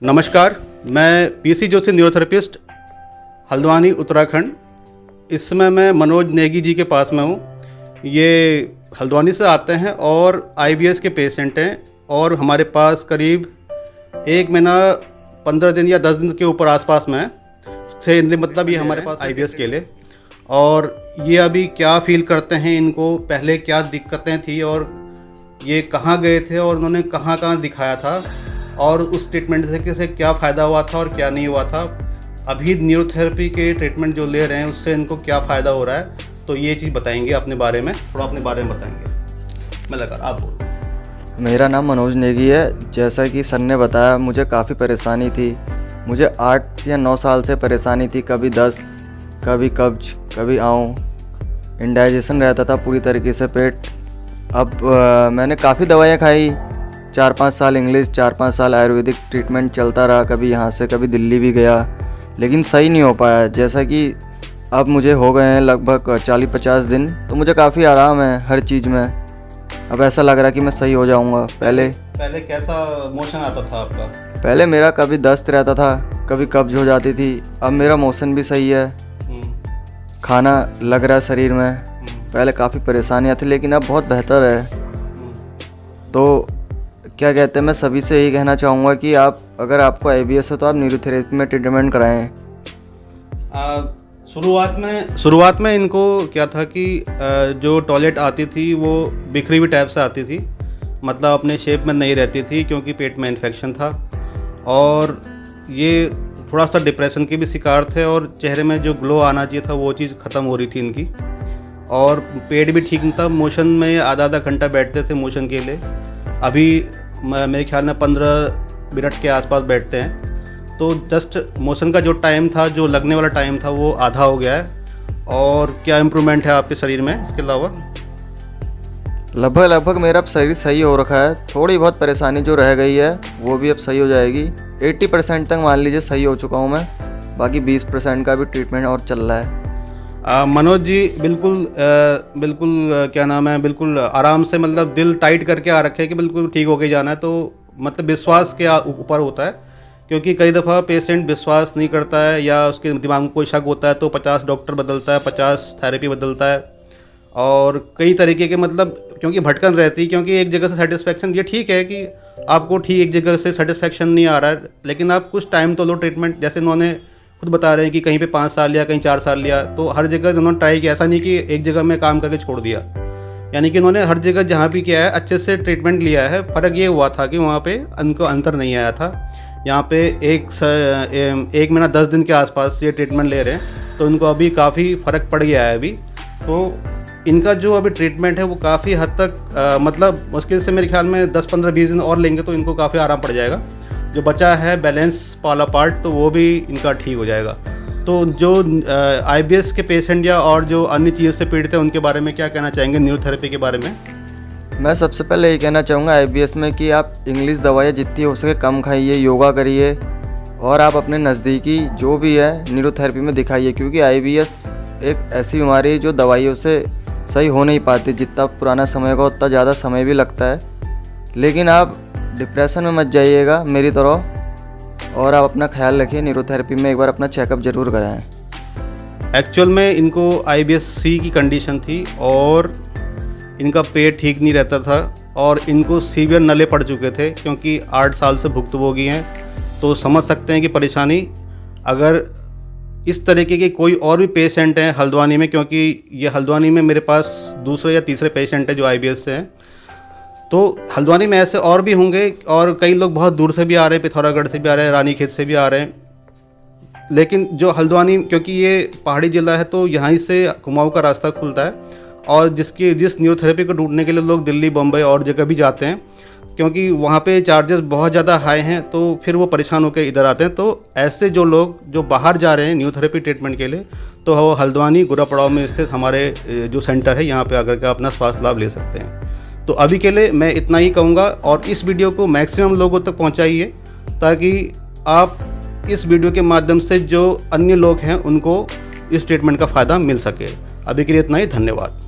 नमस्कार, मैं PC Joshi neurotherapist, Haldwani, Uttarakhand. इस समय मैं मनोज नेगी जी के पास में हूँ। ये हल्द्वानी से आते हैं और आईबीएस के पेशेंट हैं और हमारे पास करीब 1 महीना 15 दिन या 10 दिन के ऊपर आसपास में है। 6 दिन मतलब ये हमारे पास आईबीएस के लिए। और ये अभी क्या फील करते हैं, इनको पहले क्या दिक्कतें थी और ये कहाँ गए थे और उन्होंने कहाँ कहाँ दिखाया था और उस ट्रीटमेंट से क्या फ़ायदा हुआ था और क्या नहीं हुआ था। अभी न्यूरोथेरेपी के ट्रीटमेंट जो ले रहे हैं उससे इनको क्या फ़ायदा हो रहा है, तो ये चीज़ बताएंगे अपने बारे में, थोड़ा अपने बारे में बताएंगे। मैं लगा आप बोलो। मेरा नाम मनोज नेगी है। जैसा कि सर ने बताया, मुझे काफ़ी परेशानी थी। मुझे 8 या 9 साल से परेशानी थी। कभी दस्त, कभी कब्ज, कभी आऊँ, इंडाइजेशन रहता था पूरी तरीके से पेट। अब मैंने काफ़ी दवाइयाँ खाई, 4-5 साल इंग्लिश, 4-5 साल आयुर्वेदिक ट्रीटमेंट चलता रहा। कभी यहाँ से कभी दिल्ली भी गया, लेकिन सही नहीं हो पाया। जैसा कि अब मुझे हो गए हैं लगभग 40-50 दिन, तो मुझे काफ़ी आराम है हर चीज़ में। अब ऐसा लग रहा है कि मैं सही हो जाऊँगा। पहले कैसा मोशन आता था आपका? पहले मेरा कभी दस्त रहता था, कभी कब्ज हो जाती थी। अब मेरा मोशन भी सही है, खाना लग रहा है शरीर में। पहले काफ़ी परेशानियाँ थी, लेकिन अब बहुत बेहतर है। तो क्या कहते हैं, मैं सभी से यही कहना चाहूँगा कि आप, अगर आपको आईबीएस है तो आप न्यूरोथेरेपी में ट्रीटमेंट कराएं। शुरुआत में इनको क्या था कि जो टॉयलेट आती थी वो बिखरी हुई टाइप से आती थी, मतलब अपने शेप में नहीं रहती थी क्योंकि पेट में इन्फेक्शन था। और ये थोड़ा सा डिप्रेशन के भी शिकार थे और चेहरे में जो ग्लो आना चाहिए था वो चीज़ ख़त्म हो रही थी इनकी। और पेट भी ठीक नहीं था। मोशन में आधा घंटा बैठते थे मोशन के लिए। अभी मेरे ख्याल में 15 मिनट के आसपास बैठते हैं। तो जस्ट मोशन का जो टाइम था, जो लगने वाला टाइम था, वो आधा हो गया है। और क्या इम्प्रूवमेंट है आपके शरीर में इसके अलावा? लगभग मेरा अब शरीर सही हो रखा है। थोड़ी बहुत परेशानी जो रह गई है वो भी अब सही हो जाएगी। 80% तक मान लीजिए सही हो चुका हूँ मैं। बाकी 20% का भी ट्रीटमेंट और चल रहा है। मनोज जी बिल्कुल क्या नाम है, बिल्कुल आराम से, मतलब दिल टाइट करके आ रखे हैं कि बिल्कुल ठीक होके जाना है। तो मतलब विश्वास के ऊपर होता है, क्योंकि कई दफ़ा पेशेंट विश्वास नहीं करता है या उसके दिमाग में कोई शक होता है तो 50 डॉक्टर बदलता है, 50 थेरेपी बदलता है और कई तरीके के, मतलब क्योंकि भटकन रहती है। क्योंकि एक जगह से सेटिस्फेक्शन, ये ठीक है कि आपको ठीक एक जगह से सेटिस्फेक्शन नहीं आ रहा है, लेकिन आप कुछ टाइम तो लो ट्रीटमेंट। जैसे उन्होंने खुद बता रहे हैं कि कहीं पे 5 साल लिया, कहीं 4 साल लिया, तो हर जगह उन्होंने ट्राई किया। ऐसा नहीं कि एक जगह में काम करके छोड़ दिया, यानी कि उन्होंने हर जगह जहाँ भी किया है अच्छे से ट्रीटमेंट लिया है। फ़र्क ये हुआ था कि वहाँ पे उनको अंतर नहीं आया था। यहाँ पे 1 महीना 10 दिन के आसपास ये ट्रीटमेंट ले रहे हैं, तो उनको अभी काफ़ी फ़र्क पड़ गया है अभी। तो इनका जो अभी ट्रीटमेंट है वो काफ़ी हद तक मतलब मुश्किल से मेरे ख्याल में 10-15-20 दिन और लेंगे तो इनको काफ़ी आराम पड़ जाएगा। जो बचा है बैलेंस वाला पार्ट, तो वो भी इनका ठीक हो जाएगा। तो जो आईबीएस के पेशेंट या और जो अन्य चीज़ों से पीड़ित हैं उनके बारे में क्या कहना चाहेंगे, न्यूरोथेरेपी के बारे में? मैं सबसे पहले यही कहना चाहूँगा आईबीएस में कि आप इंग्लिश दवाइयाँ जितनी हो सके कम खाइए, योगा करिए और आप अपने नज़दीकी जो भी है न्यूरोथेरेपी में दिखाइए। क्योंकि आईबीएस एक ऐसी बीमारी है जो दवाइयों से सही हो नहीं पाती। जितना पुराना समय होगा उतना ज़्यादा समय भी लगता है। लेकिन आप डिप्रेशन में मत जाइएगा मेरी तरह, और आप अपना ख्याल रखिए। न्यूरोथेरेपी में एक बार अपना चेकअप ज़रूर कराएं। एक्चुअल में इनको आईबीएस सी की कंडीशन थी और इनका पेट ठीक नहीं रहता था और इनको सीवियर नले पड़ चुके थे, क्योंकि 8 साल से भुक्तभोगी हैं। तो समझ सकते हैं कि परेशानी। अगर इस तरीके के कोई और भी पेशेंट हैं हल्द्वानी में, क्योंकि ये हल्द्वानी में मेरे पास दूसरे या तीसरे पेशेंट हैं जो आईबीएस से हैं, तो हल्द्वानी में ऐसे और भी होंगे। और कई लोग बहुत दूर से भी आ रहे हैं, पिथौरागढ़ से भी आ रहे हैं, रानीखेत से भी आ रहे हैं। लेकिन जो हल्द्वानी, क्योंकि ये पहाड़ी ज़िला है तो यहाँ से कुमाऊँ का रास्ता खुलता है और जिस न्यूरोथेरेपी को ढूंढने के लिए लोग दिल्ली, बम्बई और जगह भी जाते हैं, क्योंकि वहाँ पे चार्जेस बहुत ज़्यादा हाई हैं, तो फिर वो परेशान होकर इधर आते हैं। तो ऐसे जो लोग जो बाहर जा रहे हैं न्यूरोथेरेपी ट्रीटमेंट के लिए, तो वो हल्द्वानी गुरापड़ाव में स्थित हमारे जो सेंटर है यहाँ पे आकर के अपना स्वास्थ्य लाभ ले सकते हैं। तो अभी के लिए मैं इतना ही कहूँगा और इस वीडियो को मैक्सिमम लोगों तक पहुँचाइए, ताकि आप इस वीडियो के माध्यम से जो अन्य लोग हैं उनको इस ट्रीटमेंट का फ़ायदा मिल सके। अभी के लिए इतना ही, धन्यवाद।